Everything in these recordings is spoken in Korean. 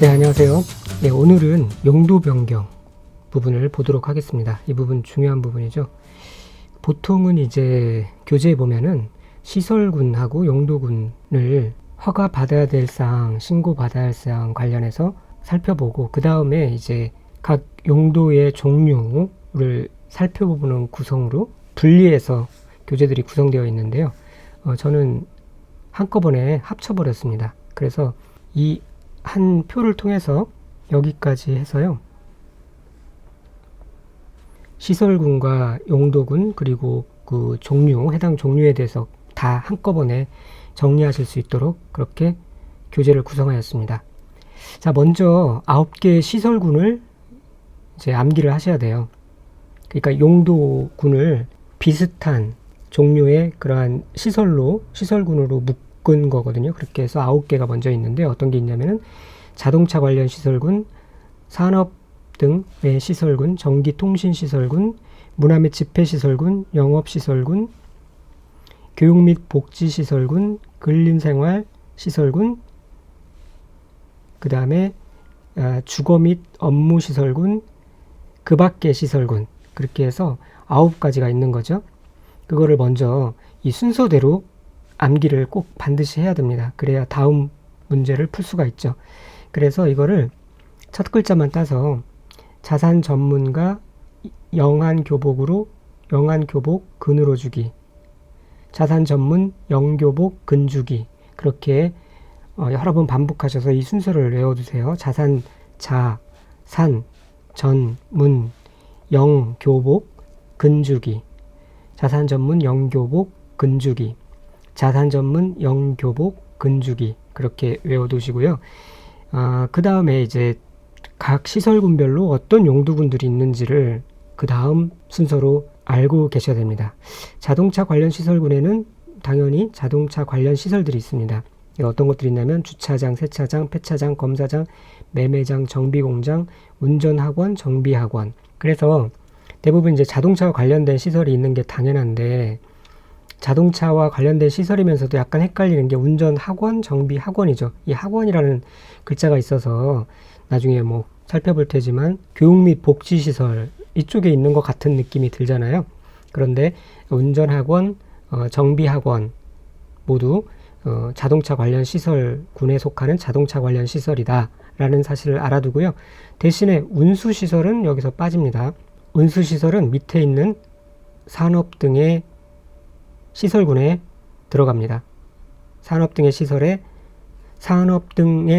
네, 안녕하세요. 네, 오늘은 용도 변경 부분을 보도록 하겠습니다. 이 부분 중요한 부분이죠. 보통은 이제 교재에 보면은 시설군하고 용도군을 허가 받아야 될 사항, 신고 받아야 할 사항 관련해서 살펴보고 그 다음에 이제 각 용도의 종류를 살펴보는 구성으로 분리해서 교재들이 구성되어 있는데요. 저는 한꺼번에 합쳐버렸습니다. 그래서 이 한 표를 통해서 여기까지 해서요. 시설군과 용도군 그리고 그 종류, 해당 종류에 대해서 다 한꺼번에 정리하실 수 있도록 그렇게 교재를 구성하였습니다. 자, 먼저 9개의 시설군을 이제 암기를 하셔야 돼요. 그러니까 용도군을 비슷한 종류의 그러한 시설군으로 묶은 거거든요. 그렇게 해서 9개가 먼저 있는데 어떤 게 있냐면은 자동차 관련 시설군, 산업 등의 시설군, 전기통신시설군, 문화 및 집회시설군, 영업시설군, 교육 및 복지시설군, 근린생활시설군, 그 다음에 주거 및 업무시설군, 그 밖의 시설군, 그렇게 해서 9가지가 있는 거죠. 그거를 먼저 이 순서대로 암기를 꼭 반드시 해야 됩니다. 그래야 다음 문제를 풀 수가 있죠. 그래서 이거를 첫 글자만 따서 자산 전문가 영한교복으로 영한교복 근으로 주기, 자산 전문 영교복 근주기, 그렇게 여러 번 반복하셔서 이 순서를 외워두세요. 자산 산 전문 영교복 근주기, 자산 전문 영교복 근주기, 자산 전문 영교복 근주기, 그렇게 외워두시고요. 그 다음에 이제 각 시설군별로 어떤 용도군들이 있는지를 그 다음 순서로 알고 계셔야 됩니다. 자동차 관련 시설군에는 당연히 자동차 관련 시설들이 있습니다. 어떤 것들이 있냐면 주차장, 세차장, 폐차장, 검사장, 매매장, 정비공장, 운전학원, 정비학원. 그래서 대부분 이제 자동차와 관련된 시설이 있는 게 당연한데 자동차와 관련된 시설이면서도 약간 헷갈리는 게 운전학원, 정비학원이죠. 이 학원이라는 글자가 있어서 나중에 뭐 살펴볼 테지만 교육 및 복지시설 이쪽에 있는 것 같은 느낌이 들잖아요. 그런데 운전학원, 정비학원 모두 자동차 관련 시설군에 속하는 자동차 관련 시설이다 라는 사실을 알아두고요. 대신에 운수시설은 여기서 빠집니다. 운수시설은 밑에 있는 산업 등의 시설군에 들어갑니다. 산업 등의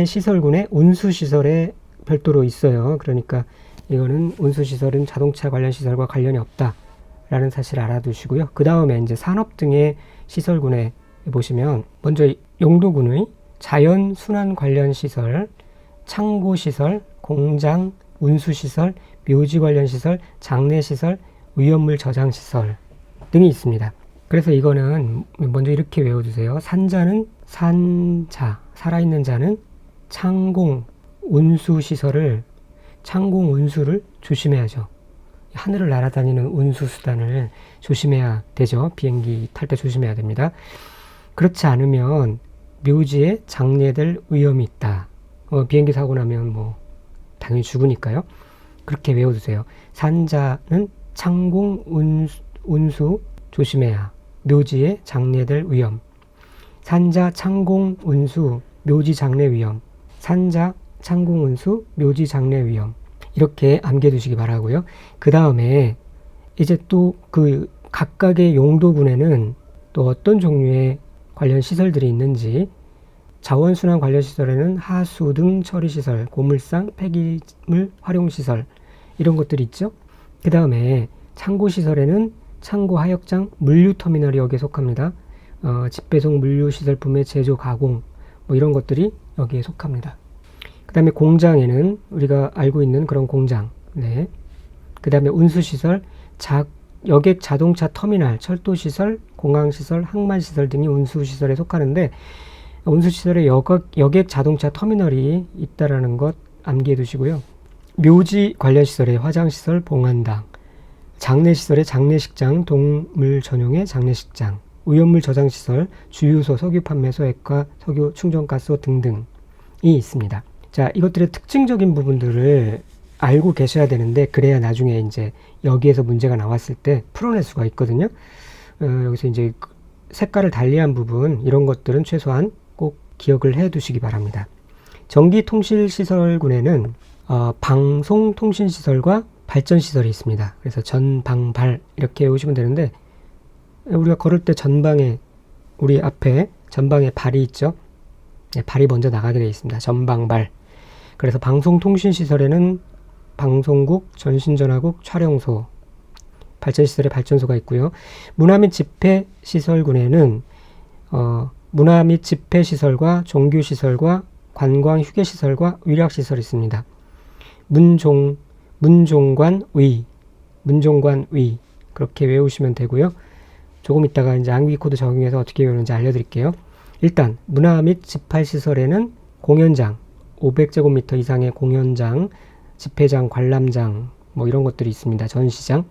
시설군에 운수시설에 별도로 있어요. 그러니까 이거는 운수시설은 자동차 관련 시설과 관련이 없다 라는 사실을 알아두시고요. 그 다음에 이제 산업 등의 시설군에 보시면 먼저 용도군의 자연순환 관련 시설, 창고시설, 공장, 운수시설, 묘지 관련 시설, 장례시설, 위험물 저장시설 등이 있습니다. 그래서 이거는 먼저 이렇게 외워두세요. 산자는 산자, 살아있는 자는 창공, 운수시설을, 창공, 운수를 조심해야죠. 하늘을 날아다니는 운수수단을 조심해야 되죠. 비행기 탈 때 조심해야 됩니다. 그렇지 않으면 묘지에 장례될 위험이 있다. 비행기 사고 나면 뭐 당연히 죽으니까요. 그렇게 외워두세요. 산자는 창공, 운수 조심해야. 묘지에 장례될 위험. 산자, 창공, 운수, 묘지 장례 위험. 산자, 창공, 운수, 묘지 장례 위험. 이렇게 암기해 두시기 바라고요. 그 다음에 이제 또 그 각각의 용도군에는 또 어떤 종류의 관련 시설들이 있는지, 자원순환 관련 시설에는 하수 등 처리시설, 고물상, 폐기물 활용시설 이런 것들이 있죠. 그 다음에 창고시설에는 창고, 하역장, 물류터미널이 여기에 속합니다. 집배송 물류시설품의 제조, 가공 뭐 이런 것들이 여기에 속합니다. 그 다음에 공장에는 우리가 알고 있는 그런 공장, 네. 그 다음에 운수시설, 여객 자동차 터미널, 철도시설, 공항시설, 항만시설 등이 운수시설에 속하는데 운수시설에 여객 자동차 터미널이 있다라는 것 암기해 두시고요. 묘지 관련 시설에 화장시설, 봉안당, 장례시설의 장례식장, 동물 전용의 장례식장, 위험물 저장시설, 주유소, 석유 판매소, 액화, 석유 충전가스소 등등이 있습니다. 자, 이것들의 특징적인 부분들을 알고 계셔야 되는데, 그래야 나중에 이제 여기에서 문제가 나왔을 때 풀어낼 수가 있거든요. 여기서 이제 색깔을 달리한 부분, 이런 것들은 최소한 꼭 기억을 해 두시기 바랍니다. 전기통실시설군에는 방송통신시설과 발전시설이 있습니다. 그래서 전방발 이렇게 외우시면 되는데, 우리가 걸을 때 전방에, 우리 앞에 전방에 발이 있죠. 네, 발이 먼저 나가게 되어 있습니다. 전방발. 그래서 방송통신시설에는 방송국, 전신전화국, 촬영소, 발전시설에 발전소가 있고요. 문화 및 집회시설군에는 문화 및 집회시설과 종교시설과 관광 휴게시설과 위락시설이 있습니다. 문종관의 그렇게 외우시면 되고요. 조금 이따가 이제 암기 코드 적용해서 어떻게 외우는지 알려드릴게요. 일단 문화 및 집회시설에는 공연장, 500제곱미터 이상의 공연장, 집회장, 관람장 뭐 이런 것들이 있습니다. 전시장.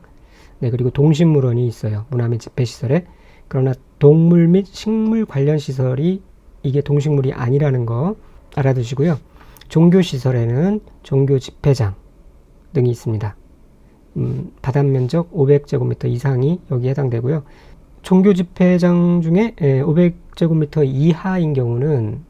네, 그리고 동식물원이 있어요. 문화 및 집회시설에. 그러나 동물 및 식물 관련 시설이 이게 동식물이 아니라는 거 알아두시고요. 종교시설에는 종교 집회장 등이 있습니다. 바닷면적 500제곱미터 이상이 여기에 해당되고요. 종교 집회장 중에 500제곱미터 이하인 경우는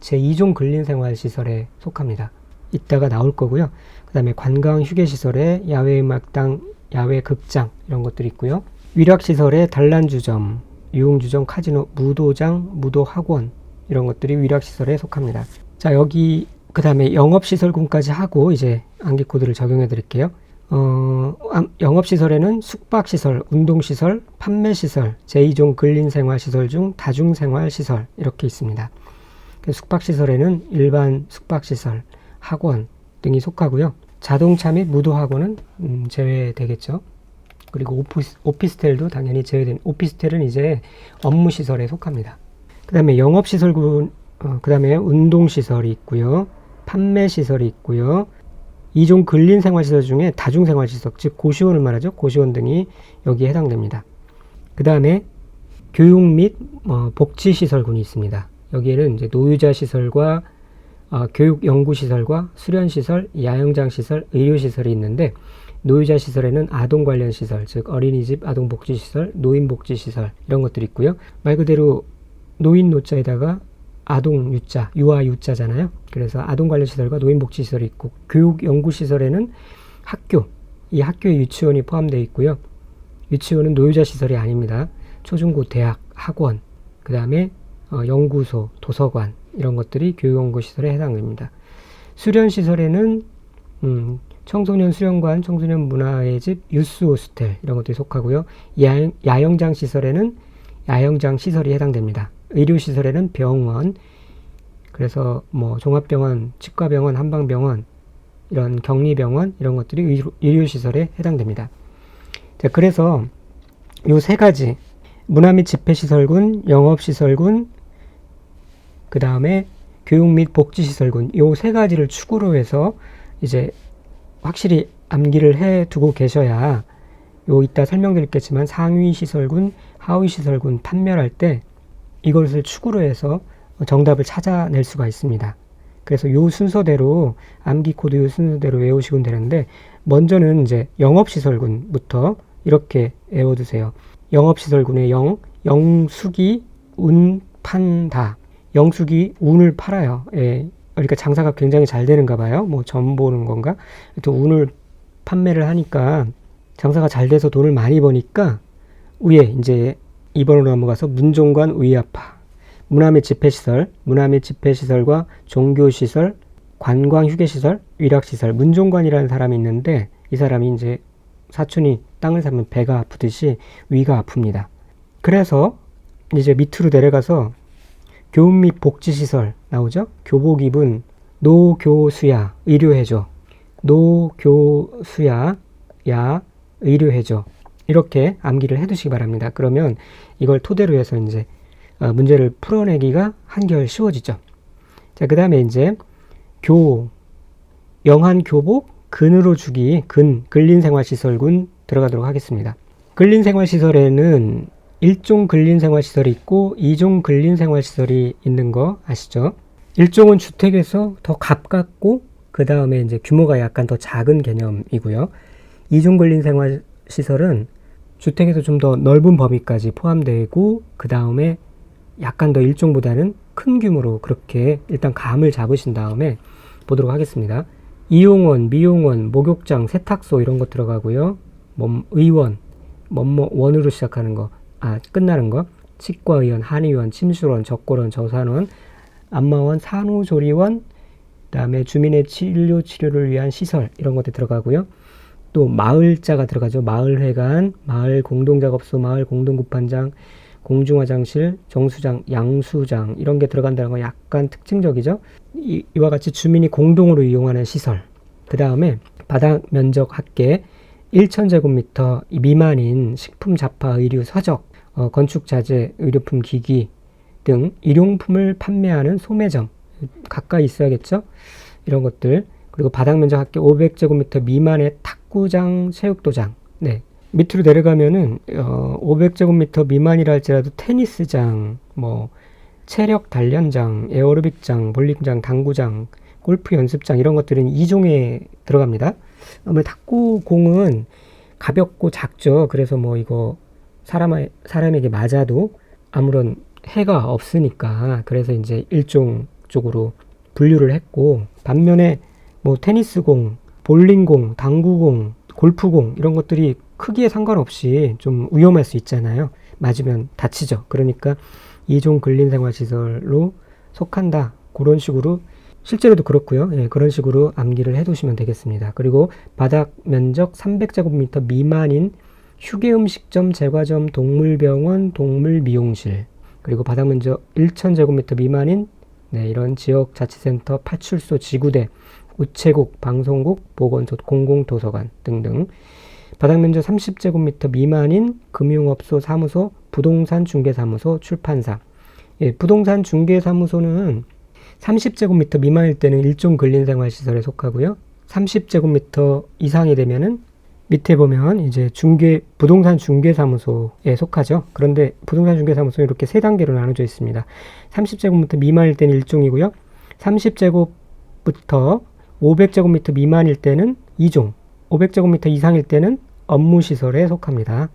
제2종 근린생활시설에 속합니다. 이따가 나올 거고요. 그 다음에 관광 휴게시설에 야외음악당, 야외극장 이런 것들이 있고요. 위락시설에 단란주점, 유흥주점, 카지노, 무도장, 무도학원 이런 것들이 위락시설에 속합니다. 자, 여기 그 다음에 영업시설군까지 하고 이제 암기코드를 적용해 드릴게요. 영업시설에는 숙박시설, 운동시설, 판매시설, 제2종 근린생활시설 중 다중생활시설 이렇게 있습니다. 숙박시설에는 일반 숙박시설, 학원 등이 속하고요. 자동차 및 무도학원은 제외되겠죠. 그리고 오피스텔도 당연히 제외된, 오피스텔은 이제 업무시설에 속합니다. 그 다음에 영업시설군, 그 다음에 운동시설이 있고요. 판매시설이 있고요. 2종 근린생활시설 중에 다중생활시설, 즉 고시원을 말하죠. 고시원 등이 여기에 해당됩니다. 그 다음에 교육 및 복지시설군이 있습니다. 여기에는 이제 노유자시설과 교육연구시설과 수련시설, 야영장시설, 의료시설이 있는데, 노유자시설에는 아동 관련 시설, 즉 어린이집 아동복지시설, 노인복지시설 이런 것들이 있고요. 말 그대로 노인 노자에다가 아동 유자, 유아 유자잖아요. 그래서 아동 관련 시설과 노인복지시설이 있고, 교육연구시설에는 학교, 이 학교에 유치원이 포함되어 있고요. 유치원은 노유자 시설이 아닙니다. 초중고 대학, 학원, 그 다음에 연구소, 도서관 이런 것들이 교육연구시설에 해당됩니다. 수련시설에는 청소년 수련관, 청소년 문화의 집, 유스 호스텔 이런 것들이 속하고요. 야영장 시설에는 야영장 시설이 해당됩니다. 의료시설에는 병원, 그래서 뭐 종합병원, 치과병원, 한방병원, 이런 격리병원 이런 것들이 의료시설에 해당됩니다. 자, 그래서 요 세 가지, 문화 및 집회시설군, 영업시설군, 그 다음에 교육 및 복지시설군, 요 세 가지를 축으로 해서 이제 확실히 암기를 해 두고 계셔야, 요 이따 설명드리겠지만 상위시설군, 하위시설군 판별할 때 이것을 축으로 해서 정답을 찾아낼 수가 있습니다. 그래서 요 순서대로, 암기 코드 요 순서대로 외우시면 되는데, 먼저는 이제 영업시설군부터 이렇게 외워두세요. 영업시설군의 영숙이 운 판다. 영숙이 운을 팔아요. 예. 그러니까 장사가 굉장히 잘 되는가 봐요. 뭐 점 보는 건가? 또 운을 판매를 하니까 장사가 잘 돼서 돈을 많이 버니까 위에 이제 2번으로 넘어가서 문종관 의아파, 문화 및 집회시설, 문화 및 집회시설과 종교시설, 관광 휴게시설, 위락시설. 문종관이라는 사람이 있는데, 이 사람이 이제 사촌이 땅을 사면 배가 아프듯이 위가 아픕니다. 그래서 이제 밑으로 내려가서 교육 및 복지시설 나오죠. 교복 입은 노교수야 의료해줘, 노교수야 야 의료해줘, 이렇게 암기를 해두시기 바랍니다. 그러면 이걸 토대로 해서 이제 문제를 풀어내기가 한결 쉬워지죠. 자, 그 다음에 이제 영한 교복 근으로 주기, 근린생활시설군 들어가도록 하겠습니다. 근린생활시설에는 1종 근린생활시설이 있고 2종 근린생활시설이 있는 거 아시죠? 일종은 주택에서 더 가깝고 그 다음에 이제 규모가 약간 더 작은 개념이고요. 이종 근린 생활 시설은 주택에서 좀 더 넓은 범위까지 포함되고 그 다음에 약간 더 일종보다는 큰 규모로 그렇게 일단 감을 잡으신 다음에 보도록 하겠습니다. 이용원, 미용원, 목욕장, 세탁소 이런 거 들어가고요. 의원, 원으로 시작하는 거, 끝나는 거, 치과의원, 한의원, 침술원, 적골원, 저산원, 안마원, 산후조리원, 그다음에 주민의 치료를 위한 시설 이런 것들 들어가고요. 또 마을자가 들어가죠. 마을회관, 마을 공동작업소, 마을 공동구판장, 공중화장실, 정수장, 양수장 이런 게 들어간다는 건 약간 특징적이죠. 이와 같이 주민이 공동으로 이용하는 시설. 그 다음에 바닥 면적 합계 1,000제곱미터 미만인 식품, 잡화, 의류, 서적, 건축 자재, 의료품, 기기 등 일용품을 판매하는 소매점 가까이 있어야겠죠. 이런 것들. 그리고 바닥 면적 합계 500제곱미터 미만의 탁구장, 체육도장. 네. 밑으로 내려가면은 500제곱미터 미만이라 할지라도 테니스장, 체력 단련장, 에어로빅장, 볼링장, 당구장, 골프 연습장 이런 것들은 2종에 들어갑니다. 아무래도 탁구공은 가볍고 작죠. 그래서 이거 사람에게 맞아도 아무런 해가 없으니까 그래서 이제 1종 쪽으로 분류를 했고, 반면에 테니스공, 볼링공, 당구공, 골프공 이런 것들이 크기에 상관없이 좀 위험할 수 있잖아요. 맞으면 다치죠. 그러니까 2종 근린생활시설로 속한다. 그런 식으로 실제로도 그렇고요. 예, 그런 식으로 암기를 해두시면 되겠습니다. 그리고 바닥 면적 300제곱미터 미만인 휴게음식점, 제과점, 동물병원, 동물미용실, 그리고 바닥 면적 1000제곱미터 미만인 이런 지역자치센터, 파출소, 지구대, 우체국, 방송국, 보건소, 공공도서관 등등. 바닥 면적 30제곱미터 미만인 금융업소, 사무소, 부동산 중개사무소, 출판사. 예, 부동산 중개사무소는 30제곱미터 미만일 때는 일종 근린생활시설에 속하고요. 30제곱미터 이상이 되면은 밑에 보면 이제 부동산 중개사무소에 속하죠. 그런데 부동산 중개사무소는 이렇게 세 단계로 나눠져 있습니다. 30제곱미터 미만일 때는 일종이고요. 30제곱부터 500제곱미터 미만일 때는 2종, 500제곱미터 이상일 때는 업무시설에 속합니다.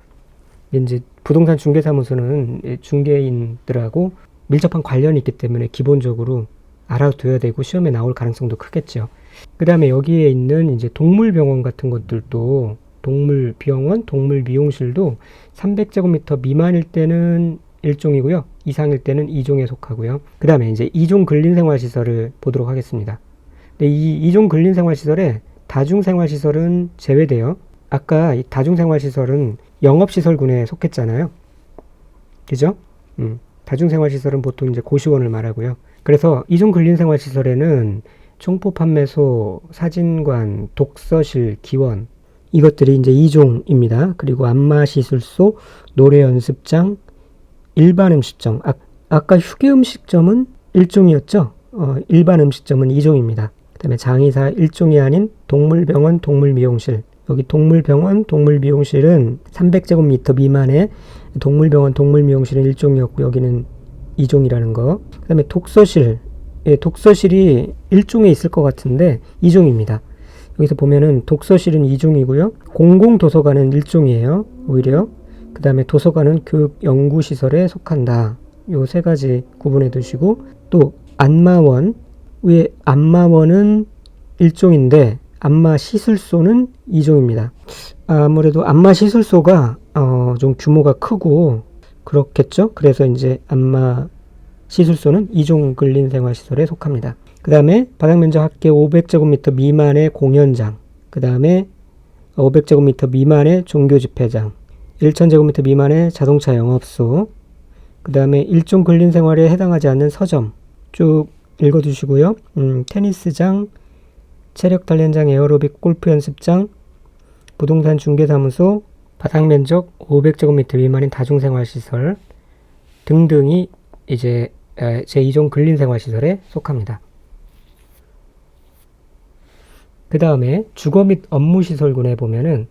이제 부동산 중개사무소는 중개인들하고 밀접한 관련이 있기 때문에 기본적으로 알아둬야 되고 시험에 나올 가능성도 크겠죠. 그 다음에 여기에 있는 이제 동물병원 같은 것들도, 동물병원, 동물미용실도 300제곱미터 미만일 때는 1종이고요. 이상일 때는 2종에 속하고요. 그 다음에 이제 2종 근린생활시설을 보도록 하겠습니다. 근데 이 2종 근린생활시설에 다중생활시설은 제외돼요. 아까 이 다중생활시설은 영업시설군에 속했잖아요. 그죠? 다중생활시설은 보통 이제 고시원을 말하고요. 그래서 2종 근린생활시설에는 총포판매소, 사진관, 독서실, 기원 이것들이 이제 2종입니다. 그리고 안마시술소, 노래연습장, 일반음식점. 아까 휴게음식점은 1종이었죠. 일반음식점은 2종입니다. 그 다음에 장의사 1종이 아닌 동물병원, 동물미용실. 여기 동물병원, 동물미용실은 300제곱미터 미만의 동물병원, 동물미용실은 1종이었고 여기는 2종이라는 거. 그 다음에 독서실. 예, 독서실이 1종에 있을 것 같은데 2종입니다. 여기서 보면은 독서실은 2종이고요. 공공도서관은 1종이에요. 오히려. 그 다음에 도서관은 교육연구시설에 속한다. 요 세 가지 구분해 두시고, 또 안마원. 위에 안마원은 1종인데 안마시술소는 2종입니다. 아무래도 안마시술소가 좀 규모가 크고 그렇겠죠. 그래서 이제 안마시술소는 2종 근린생활시설에 속합니다. 그 다음에 바닥면적 합계 500제곱미터 미만의 공연장, 그 다음에 500제곱미터 미만의 종교집회장, 1000제곱미터 미만의 자동차 영업소, 그 다음에 일종 근린생활에 해당하지 않는 서점 쭉 읽어두시고요. 테니스장, 체력단련장, 에어로빅, 골프 연습장, 부동산 중개사무소, 바닥면적 500제곱미터 미만인 다중생활시설 등등이 이제 제2종 근린생활시설에 속합니다. 그 다음에 주거 및 업무시설군에 보면은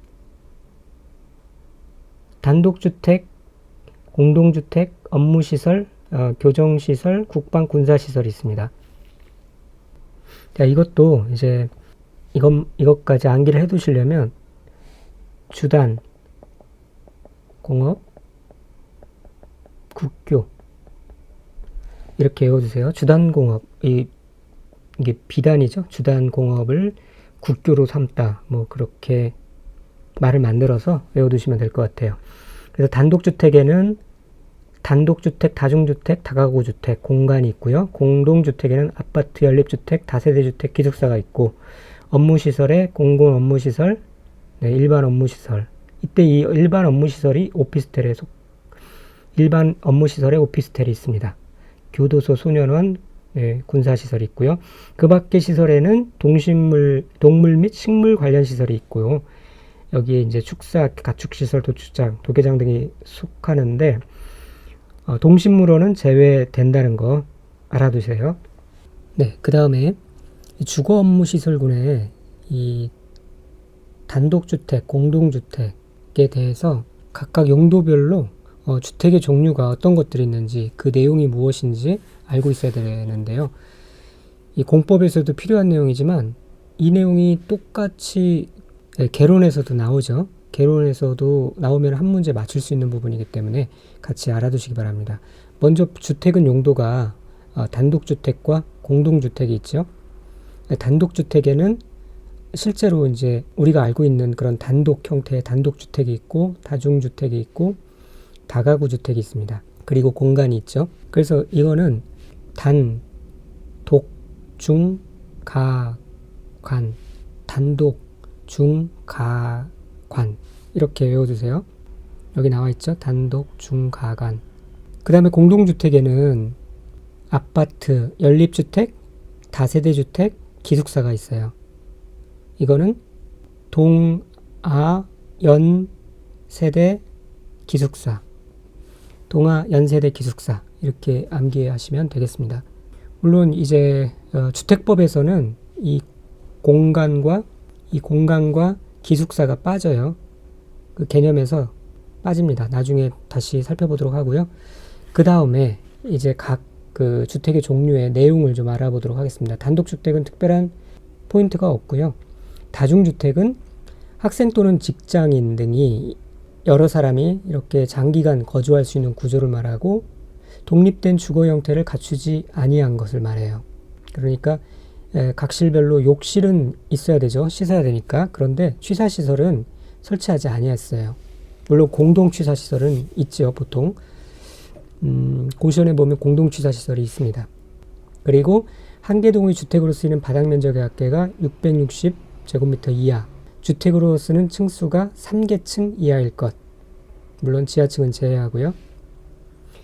단독주택, 공동주택, 업무시설, 교정시설, 국방, 군사시설이 있습니다. 자, 이것도 이제 이것까지 암기를 해 두시려면 주단, 공업, 국교 이렇게 외워두세요. 주단 공업, 이게 비단이죠. 주단 공업을 국교로 삼다. 뭐 그렇게 말을 만들어서 외워두시면 될 것 같아요. 그래서 단독주택에는 단독주택, 다중주택, 다가구주택, 공간이 있고요. 공동주택에는 아파트, 연립주택, 다세대주택, 기숙사가 있고, 업무시설에 공공 업무시설, 네, 일반 업무시설. 이때 이 일반 업무시설이 일반 업무시설에 오피스텔이 있습니다. 교도소, 소년원, 네, 군사시설이 있고요. 그 밖의 시설에는 동물 및 식물 관련 시설이 있고요. 여기에 이제 축사, 가축시설, 도축장, 도계장 등이 속하는데, 동식물원은 제외된다는 거 알아두세요. 네, 그 다음에 주거 업무 시설군의 이 단독주택, 공동주택에 대해서 각각 용도별로 주택의 종류가 어떤 것들이 있는지, 그 내용이 무엇인지 알고 있어야 되는데요. 이 공법에서도 필요한 내용이지만 이 내용이 똑같이 개론에서도 나오죠. 개론에서도 나오면 한 문제 맞출 수 있는 부분이기 때문에 같이 알아두시기 바랍니다. 먼저 주택은 용도가 단독주택과 공동주택이 있죠. 단독주택에는 실제로 이제 우리가 알고 있는 그런 단독 형태의 단독주택이 있고, 다중주택이 있고, 다가구주택이 있습니다. 그리고 공간이 있죠. 그래서 이거는 단, 독, 중, 가, 관, 단독, 중, 가, 관 이렇게 외워두세요. 여기 나와 있죠. 단독, 중, 가, 관. 그 다음에 공동주택에는 아파트, 연립주택, 다세대주택, 기숙사가 있어요. 이거는 동, 아, 연, 세대, 기숙사. 동아, 연세대, 기숙사 이렇게 암기하시면 되겠습니다. 물론 이제 주택법에서는 이 공간과 기숙사가 빠져요. 그 개념에서 빠집니다. 나중에 다시 살펴보도록 하고요. 그 다음에 이제 각 그 주택의 종류의 내용을 좀 알아보도록 하겠습니다. 단독주택은 특별한 포인트가 없고요. 다중주택은 학생 또는 직장인 등이 여러 사람이 이렇게 장기간 거주할 수 있는 구조를 말하고, 독립된 주거 형태를 갖추지 아니한 것을 말해요. 그러니까 각 실별로 욕실은 있어야 되죠. 씻어야 되니까. 그런데 취사시설은 설치하지 아니했어요. 물론 공동 취사시설은 있죠. 보통 고시원에 보면 공동 취사시설이 있습니다. 그리고 한 개 동의 주택으로 쓰이는 바닥 면적의 합계가 660제곱미터 이하, 주택으로 쓰는 층수가 3개층 이하일 것. 물론 지하층은 제외하고요.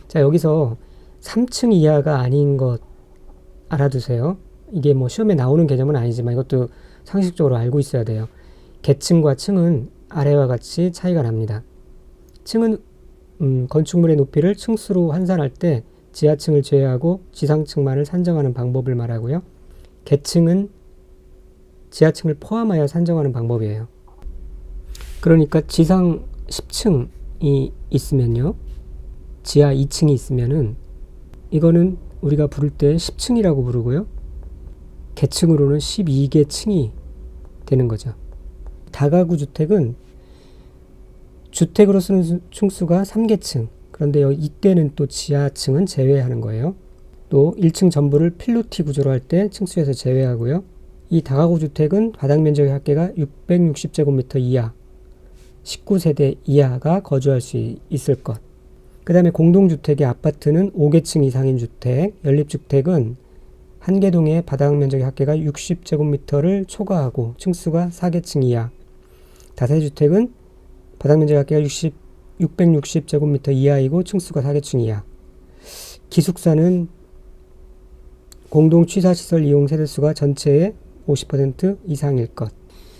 자, 여기서 3층 이하가 아닌 것 알아두세요. 이게 뭐 시험에 나오는 개념은 아니지만 이것도 상식적으로 알고 있어야 돼요. 계층과 층은 아래와 같이 차이가 납니다. 층은 건축물의 높이를 층수로 환산할 때 지하층을 제외하고 지상층만을 산정하는 방법을 말하고요. 계층은 지하층을 포함하여 산정하는 방법이에요. 그러니까 지상 10층이 있으면요, 지하 2층이 있으면은 이거는 우리가 부를 때 10층이라고 부르고요. 계층으로는 12개 층이 되는 거죠. 다가구 주택은 주택으로 쓰는 층수가 3개층. 그런데 이때는 또 지하층은 제외하는 거예요. 또 1층 전부를 필로티 구조로 할 때 층수에서 제외하고요. 이 다가구 주택은 바닥 면적의 합계가 660제곱미터 이하, 19세대 이하가 거주할 수 있을 것. 그 다음에 공동주택의 아파트는 5개층 이상인 주택, 연립주택은 한 개 동의 바닥 면적의 합계가 60제곱미터를 초과하고 층수가 4개층 이하, 다세주택은 바닥 면적의 합계가 660제곱미터 이하이고 층수가 4개층 이하, 기숙사는 공동 취사시설 이용 세대수가 전체의 50% 이상일 것.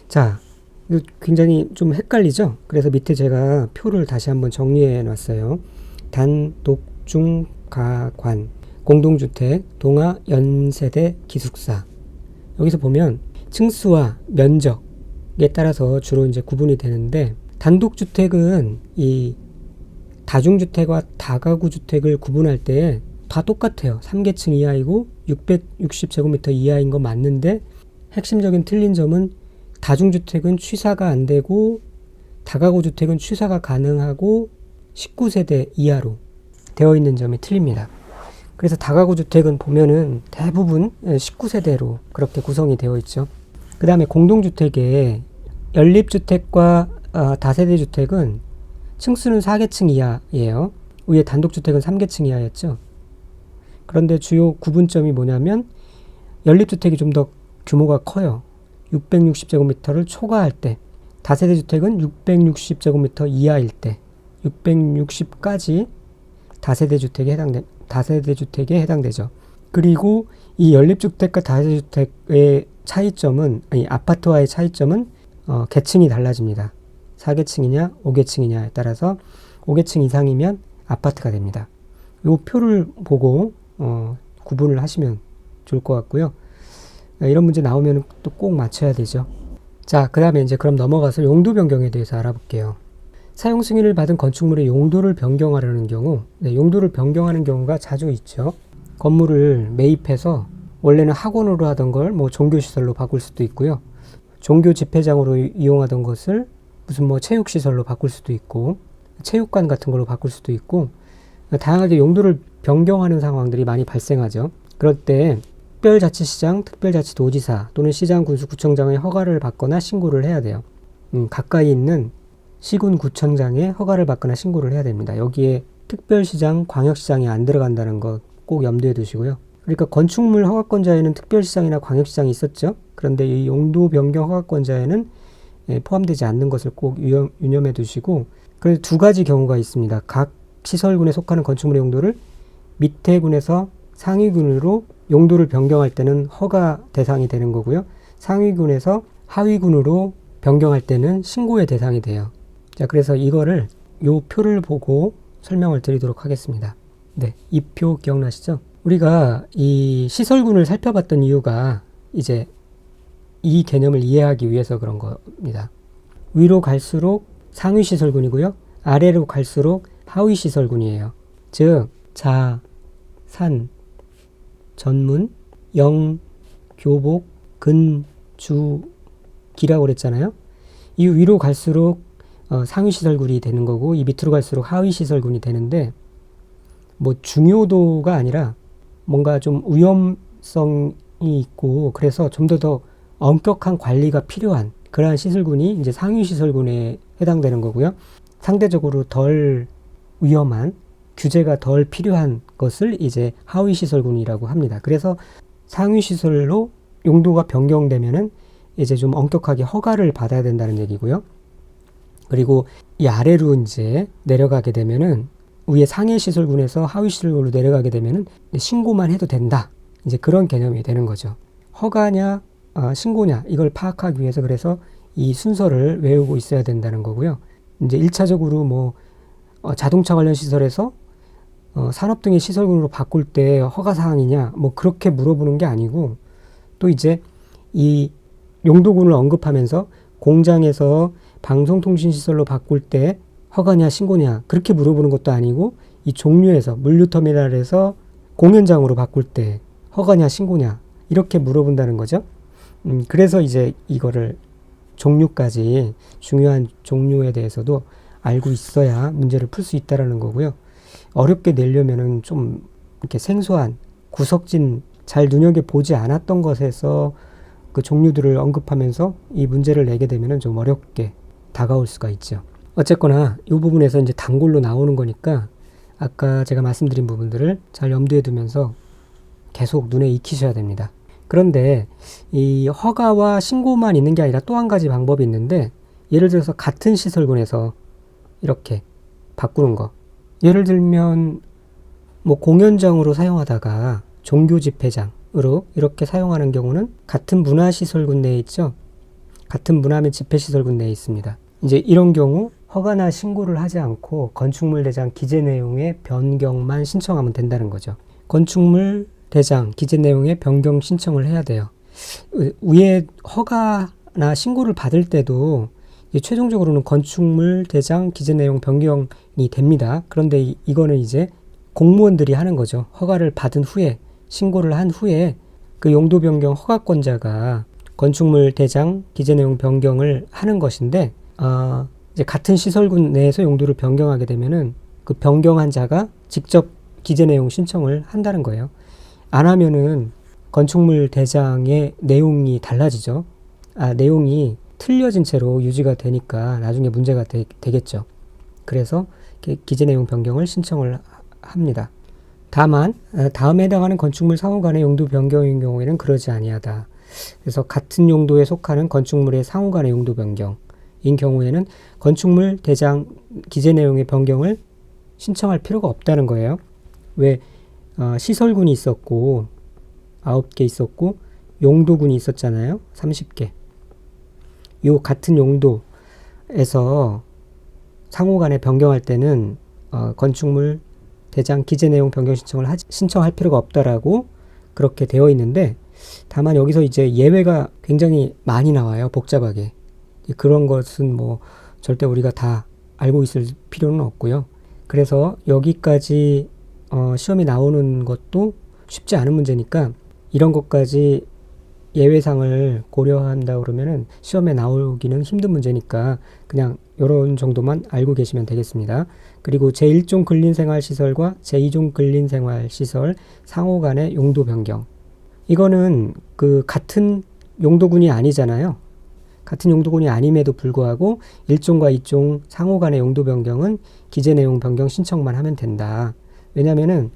자, 굉장히 좀 헷갈리죠? 그래서 밑에 제가 표를 다시 한번 정리해 놨어요. 단, 독, 중, 가, 관, 공동주택, 동아, 연세대, 기숙사. 여기서 보면 층수와 면적에 따라서 주로 이제 구분이 되는데, 단독주택은 이 다중주택과 다가구주택을 구분할 때 다 똑같아요. 3계층 이하이고 660제곱미터 이하인 거 맞는데 핵심적인 틀린 점은 다중주택은 취사가 안 되고 다가구 주택은 취사가 가능하고 19세대 이하로 되어 있는 점이 틀립니다. 그래서 다가구 주택은 보면은 대부분 19세대로 그렇게 구성이 되어 있죠. 그 다음에 공동주택에 연립주택과 다세대 주택은 층수는 4계층 이하예요. 위에 단독주택은 3계층 이하였죠. 그런데 주요 구분점이 뭐냐면 연립주택이 좀 더 규모가 커요. 660제곱미터를 초과할 때, 다세대 주택은 660제곱미터 이하일 때 660까지 다세대 주택에 해당되죠. 그리고 이 연립주택과 다세대 주택의 차이점은, 아파트와의 차이점은 계층이 달라집니다. 4계층이냐 5계층이냐에 따라서 5계층 이상이면 아파트가 됩니다. 이 표를 보고 구분을 하시면 좋을 것 같고요. 이런 문제 나오면 또 꼭 맞춰야 되죠. 자, 그 다음에 이제 그럼 넘어가서 용도 변경에 대해서 알아볼게요. 사용 승인을 받은 건축물의 용도를 변경하려는 경우, 용도를 변경하는 경우가 자주 있죠. 건물을 매입해서 원래는 학원으로 하던 걸 뭐 종교시설로 바꿀 수도 있고요. 종교 집회장으로 이용하던 것을 무슨 뭐 체육시설로 바꿀 수도 있고, 체육관 같은 걸로 바꿀 수도 있고, 다양하게 용도를 변경하는 상황들이 많이 발생하죠. 그럴 때 특별자치시장, 특별자치도지사 또는 시장군수구청장의 허가를 받거나 신고를 해야 돼요. 가까이 있는 시군구청장의 허가를 받거나 신고를 해야 됩니다. 여기에 특별시장, 광역시장이 안 들어간다는 거 꼭 염두에 두시고요. 그러니까 건축물 허가권자에는 특별시장이나 광역시장이 있었죠. 그런데 이 용도 변경 허가권자에는 포함되지 않는 것을 꼭 유념해 두시고, 그래서 두 가지 경우가 있습니다. 각 시설군에 속하는 건축물의 용도를 밑에 군에서 상위군으로 용도를 변경할 때는 허가 대상이 되는 거고요. 상위군에서 하위군으로 변경할 때는 신고의 대상이 돼요. 자, 그래서 이거를 요 표를 보고 설명을 드리도록 하겠습니다. 네, 이 표 기억나시죠? 우리가 이 시설군을 살펴봤던 이유가 이제 이 개념을 이해하기 위해서 그런 겁니다. 위로 갈수록 상위시설군이고요. 아래로 갈수록 하위시설군이에요. 즉, 자, 산, 전문, 영, 교복, 근, 주, 기라고 그랬잖아요. 이 위로 갈수록 상위시설군이 되는 거고, 이 밑으로 갈수록 하위시설군이 되는데, 뭐 중요도가 아니라 뭔가 좀 위험성이 있고, 그래서 좀 더 엄격한 관리가 필요한 그러한 시설군이 이제 상위시설군에 해당되는 거고요. 상대적으로 덜 위험한, 규제가 덜 필요한 것을 이제 하위시설군이라고 합니다. 그래서 상위시설로 용도가 변경되면은 이제 좀 엄격하게 허가를 받아야 된다는 얘기고요. 그리고 이 아래로 이제 내려가게 되면은, 위에 상위시설군에서 하위시설군으로 내려가게 되면은 신고만 해도 된다. 이제 그런 개념이 되는 거죠. 허가냐, 신고냐, 이걸 파악하기 위해서 그래서 이 순서를 외우고 있어야 된다는 거고요. 이제 1차적으로 뭐 자동차 관련 시설에서 산업 등의 시설군으로 바꿀 때 허가 사항이냐, 뭐 그렇게 물어보는 게 아니고, 또 이제 이 용도군을 언급하면서 공장에서 방송통신시설로 바꿀 때 허가냐 신고냐 그렇게 물어보는 것도 아니고, 이 종류에서 물류터미널에서 공연장으로 바꿀 때 허가냐 신고냐 이렇게 물어본다는 거죠. 그래서 이제 이거를 종류까지, 중요한 종류에 대해서도 알고 있어야 문제를 풀 수 있다라는 거고요. 어렵게 내려면은 좀 이렇게 생소한, 구석진, 잘 눈여겨보지 않았던 것에서 그 종류들을 언급하면서 이 문제를 내게 되면은 좀 어렵게 다가올 수가 있죠. 어쨌거나 이 부분에서 이제 단골로 나오는 거니까 아까 제가 말씀드린 부분들을 잘 염두에 두면서 계속 눈에 익히셔야 됩니다. 그런데 이 허가와 신고만 있는 게 아니라 또 한 가지 방법이 있는데, 예를 들어서 같은 시설군에서 이렇게 바꾸는 거. 예를 들면 뭐 공연장으로 사용하다가 종교 집회장으로 이렇게 사용하는 경우는 같은 문화시설군 내에 있죠. 같은 문화 및 집회시설군 내에 있습니다. 이제 이런 경우 허가나 신고를 하지 않고 건축물 대장 기재 내용의 변경만 신청하면 된다는 거죠. 건축물 대장 기재 내용의 변경 신청을 해야 돼요. 위에 허가나 신고를 받을 때도 최종적으로는 건축물 대장 기재 내용 변경이 됩니다. 그런데 이거는 이제 공무원들이 하는 거죠. 허가를 받은 후에, 신고를 한 후에 그 용도 변경 허가권자가 건축물 대장 기재 내용 변경을 하는 것인데, 이제 같은 시설군 내에서 용도를 변경하게 되면은 그 변경한 자가 직접 기재 내용 신청을 한다는 거예요. 안 하면은 건축물 대장의 내용이 달라지죠. 내용이 틀려진 채로 유지가 되니까 나중에 문제가 되겠죠. 그래서 기재 내용 변경을 신청을 합니다. 다만 다음에 해당하는 건축물 상호간의 용도 변경인 경우에는 그러지 아니하다. 그래서 같은 용도에 속하는 건축물의 상호간의 용도 변경인 경우에는 건축물 대장 기재 내용의 변경을 신청할 필요가 없다는 거예요. 왜? 시설군이 있었고 9개 있었고 용도군이 있었잖아요. 30개. 요 같은 용도에서 상호간에 변경할 때는 건축물 대장 기재 내용 변경 신청할 필요가 없다라고 그렇게 되어 있는데, 다만 여기서 이제 예외가 굉장히 많이 나와요. 복잡하게. 그런 것은 뭐 절대 우리가 다 알고 있을 필요는 없고요. 그래서 여기까지 시험이 나오는 것도 쉽지 않은 문제니까 이런 것까지 예외상을 고려한다 그러면은 시험에 나오기는 힘든 문제니까 그냥 이런 정도만 알고 계시면 되겠습니다. 그리고 제1종 근린생활시설과 제2종 근린생활시설 상호 간의 용도 변경. 이거는 그 같은 용도군이 아니잖아요. 같은 용도군이 아님에도 불구하고 1종과 2종 상호 간의 용도 변경은 기재 내용 변경 신청만 하면 된다. 왜냐면은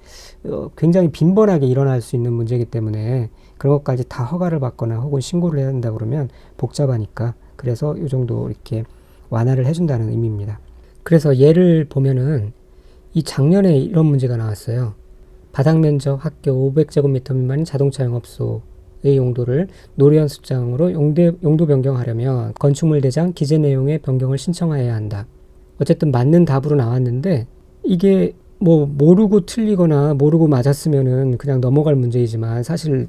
굉장히 빈번하게 일어날 수 있는 문제이기 때문에 그런 것까지 다 허가를 받거나 혹은 신고를 해야 한다 그러면 복잡하니까, 그래서 이 정도 이렇게 완화를 해준다는 의미입니다. 그래서 예를 보면은 이 작년에 이런 문제가 나왔어요. 바닥면적 학교 500제곱미터 미만인 자동차 영업소의 용도를 노래연습장으로 용도 변경하려면 건축물 대장 기재 내용의 변경을 신청해야 한다. 어쨌든 맞는 답으로 나왔는데 이게 뭐 모르고 틀리거나 모르고 맞았으면은 그냥 넘어갈 문제이지만 사실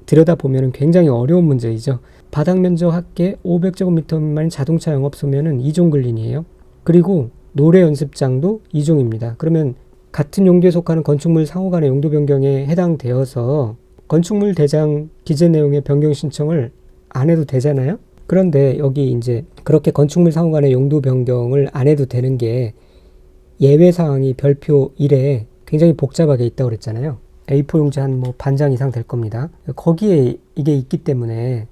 들여다보면은 굉장히 어려운 문제이죠. 바닥면적 합계 500제곱미터 미만인 자동차 영업소면은 2종 근린이에요. 그리고 노래 연습장도 2종입니다. 그러면 같은 용도에 속하는 건축물 상호 간의 용도 변경에 해당되어서 건축물 대장 기재 내용의 변경 신청을 안 해도 되잖아요. 그런데 여기 이제 그렇게 건축물 상호 간의 용도 변경을 안 해도 되는 게 예외 사항이 별표 1에 굉장히 복잡하게 있다고 그랬잖아요. A4 용지 한 뭐 반장 이상 될 겁니다. 거기에 이게 있기 때문에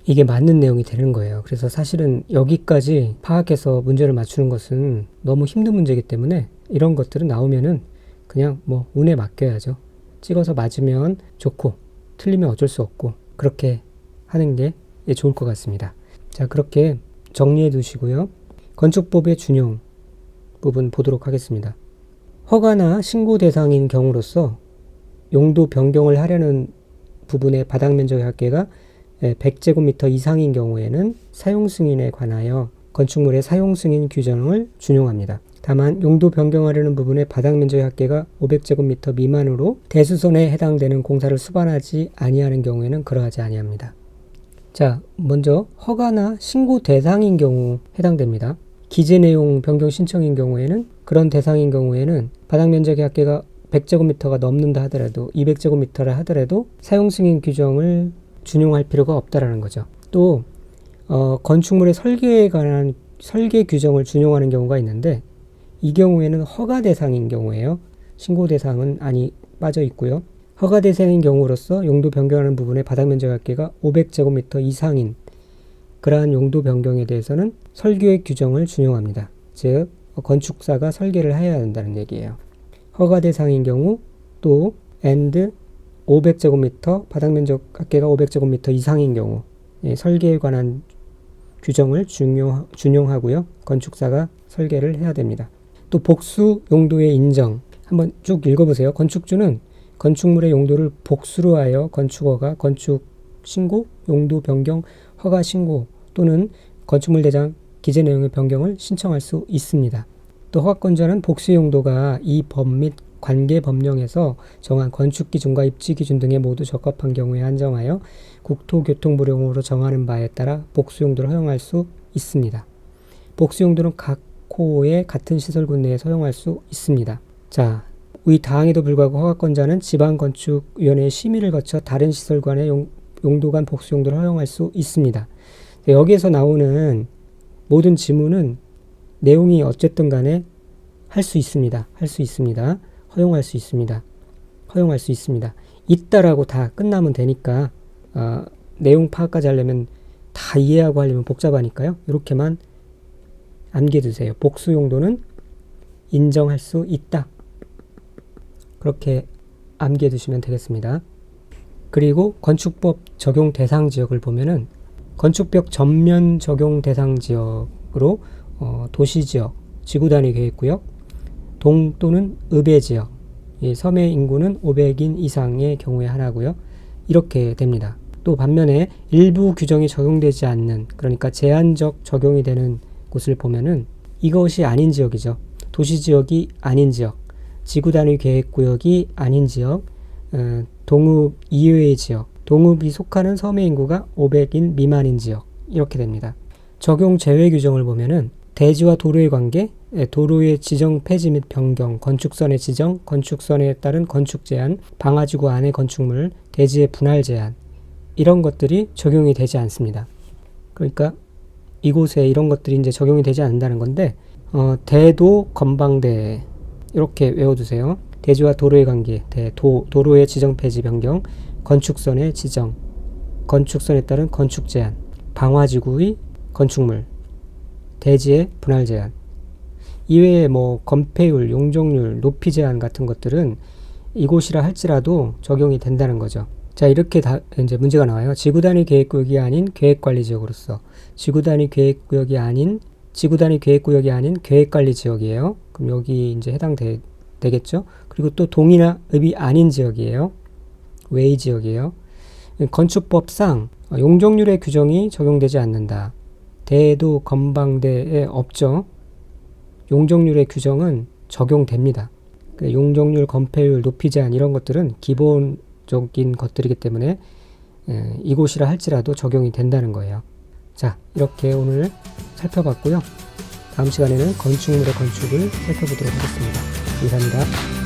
이게 맞는 내용이 되는 거예요. 그래서 사실은 여기까지 파악해서 문제를 맞추는 것은 너무 힘든 문제이기 때문에 이런 것들은 나오면은 그냥 뭐 운에 맡겨야죠. 찍어서 맞으면 좋고 틀리면 어쩔 수 없고 그렇게 하는 게 좋을 것 같습니다. 자, 그렇게 정리해 두시고요. 건축법의 준용 부분 보도록 하겠습니다. 허가나 신고 대상인 경우로서 용도 변경을 하려는 부분의 바닥면적의 합계가 100제곱미터 이상인 경우에는 사용승인에 관하여 건축물의 사용승인 규정을 준용합니다. 다만 용도 변경하려는 부분의 바닥면적의 합계가 500제곱미터 미만으로 대수선에 해당되는 공사를 수반하지 아니하는 경우에는 그러하지 아니합니다. 자, 먼저 허가나 신고 대상인 경우 해당됩니다. 기재 내용 변경 신청인 경우에는, 그런 대상인 경우에는 바닥면적의 합계가 100제곱미터가 넘는다 하더라도 200제곱미터라 하더라도 사용승인 규정을 준용할 필요가 없다라는 거죠. 또 건축물의 설계에 관한 설계 규정을 준용하는 경우가 있는데 이 경우에는 허가 대상인 경우에요. 신고 대상은 빠져 있고요. 허가 대상인 경우로서 용도 변경하는 부분의 바닥면적 합계가 500제곱미터 이상인 그러한 용도 변경에 대해서는 설계 규정을 준용합니다. 즉 건축사가 설계를 해야 한다는 얘기예요. 허가 대상인 경우 또 and 500제곱미터 바닥면적 합계가 500제곱미터 이상인 경우 설계에 관한 규정을 준용하고요. 건축사가 설계를 해야 됩니다. 또 복수 용도의 인정 한번 쭉 읽어보세요. 건축주는 건축물의 용도를 복수로 하여 건축허가, 건축 신고, 용도 변경, 허가 신고 또는 건축물 대장 기재 내용의 변경을 신청할 수 있습니다. 또 허가권자는 복수 용도가 이 법 및 관계 법령에서 정한 건축 기준과 입지 기준 등에 모두 적합한 경우에 한정하여 국토교통부령으로 정하는 바에 따라 복수 용도를 허용할 수 있습니다. 복수 용도는 각 호의 같은 시설군 내에 허용할 수 있습니다. 자, 위 다항에도 불구하고 허가권자는 지방건축위원회의 심의를 거쳐 다른 시설관의 용도간 복수 용도를 허용할 수 있습니다. 여기에서 나오는 모든 지문은 내용이 어쨌든 간에 할 수 있습니다. 할 수 있습니다. 허용할 수 있습니다. 허용할 수 있습니다. 있다라고 다 끝나면 되니까 내용 파악까지 하려면 다 이해하고 하려면 복잡하니까요. 이렇게만 암기해두세요. 복수 용도는 인정할 수 있다. 그렇게 암기해 두시면 되겠습니다. 그리고 건축법 적용 대상 지역을 보면은 건축법 전면 적용 대상 지역으로 도시지역, 지구단위 계획구역, 동 또는 읍의 지역, 섬의 인구는 500인 이상의 경우에 하나고요. 이렇게 됩니다. 또 반면에 일부 규정이 적용되지 않는, 그러니까 제한적 적용이 되는 곳을 보면은 이것이 아닌 지역이죠. 도시지역이 아닌 지역, 지구단위 계획구역이 아닌 지역, 동읍 이외의 지역, 동읍이 속하는 섬의 인구가 500인 미만인 지역, 이렇게 됩니다. 적용 제외 규정을 보면은 대지와 도로의 관계, 도로의 지정 폐지 및 변경, 건축선의 지정, 건축선에 따른 건축 제한, 방화지구 안의 건축물, 대지의 분할 제한, 이런 것들이 적용이 되지 않습니다. 그러니까 이곳에 이런 것들이 이제 적용이 되지 않는다는 건데, 대도 건방대 이렇게 외워두세요. 대지와 도로의 관계, 도로의 지정 폐지 변경, 건축선의 지정, 건축선에 따른 건축 제한, 방화지구의 건축물, 대지의 분할 제한. 이외에 뭐 건폐율, 용적률, 높이 제한 같은 것들은 이곳이라 할지라도 적용이 된다는 거죠. 자, 이렇게 이제 문제가 나와요. 지구단위 계획구역이 아닌 계획관리지역으로서, 지구단위 계획구역이 아닌 계획관리지역이에요. 그럼 여기 이제 되겠죠. 그리고 또 동이나 읍이 아닌 지역이에요. 외의 지역이에요. 건축법상 용적률의 규정이 적용되지 않는다. 대도 건방대에 없죠. 용적률의 규정은 적용됩니다. 용적률, 건폐율, 높이 제한 이런 것들은 기본적인 것들이기 때문에 이곳이라 할지라도 적용이 된다는 거예요. 자, 이렇게 오늘 살펴봤고요. 다음 시간에는 건축물의 건축을 살펴보도록 하겠습니다. 감사합니다.